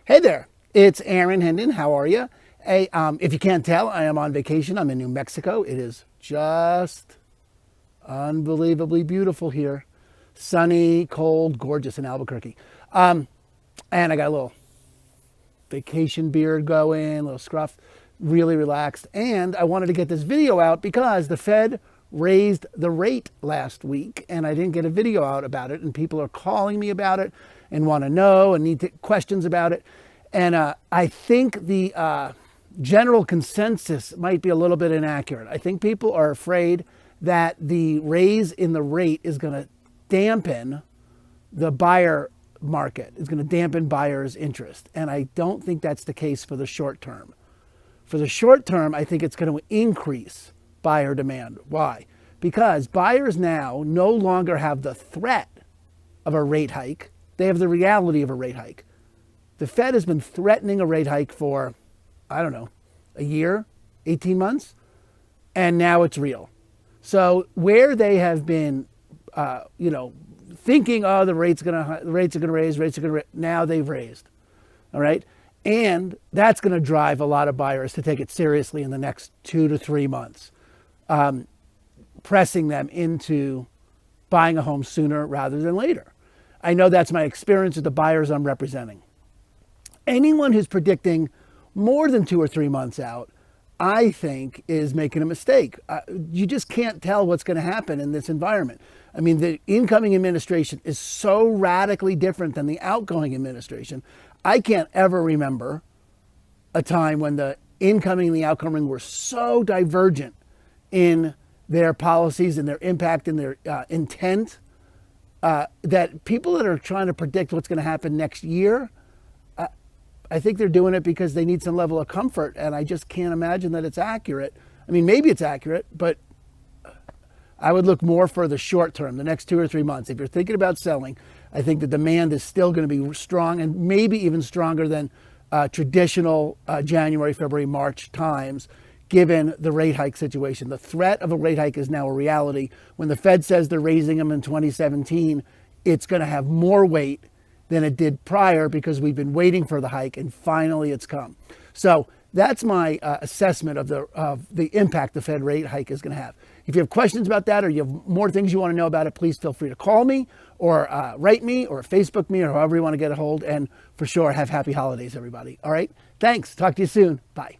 Hey there, it's Aaron Hendon. How are you? Hey, if you can't tell, I am on vacation. I'm in New Mexico. It is just unbelievably beautiful here. Sunny, cold, gorgeous in Albuquerque. And I got a little vacation beard going, a little scruff, really relaxed. And I wanted to get this video out because the Fed raised the rate last week and I didn't get a video out about it, and people are calling me about it and want to know and need questions about it. And I think the general consensus might be a little bit inaccurate. I think people are afraid that the raise in the rate is going to dampen the buyer market, is going to dampen buyers' interest. And I don't think that's the case for the short term. For the short term, I think it's going to increase buyer demand. Why? Because buyers now no longer have the threat of a rate hike. They have the reality of a rate hike. The Fed has been threatening a rate hike for, I don't know, a year, 18 months, and now it's real. So where they have been, thinking, oh, the rates are going to raise, now they've raised, all right? And that's going to drive a lot of buyers to take it seriously in the next 2 to 3 months, pressing them into buying a home sooner rather than later. I know that's my experience with the buyers I'm representing. Anyone who's predicting more than 2 or 3 months out, I think, is making a mistake. You just can't tell what's going to happen in this environment. I mean, the incoming administration is so radically different than the outgoing administration. I can't ever remember a time when the incoming and the outgoing were so divergent in their policies and their impact and their intent that people that are trying to predict what's going to happen next year, I think they're doing it because they need some level of comfort, and I just can't imagine that it's accurate. I mean, maybe it's accurate, but I would look more for the short term, the next 2 or 3 months. If you're thinking about selling, I think the demand is still going to be strong, and maybe even stronger than traditional January, February, March times, given the rate hike situation. The threat of a rate hike is now a reality. When the Fed says they're raising them in 2017, it's going to have more weight than it did prior because we've been waiting for the hike and finally it's come. So that's my assessment of the impact the Fed rate hike is going to have. If you have questions about that or you have more things you want to know about it, please feel free to call me or write me or Facebook me or however you want to get a hold. And for sure, have happy holidays, everybody. All right. Thanks. Talk to you soon. Bye.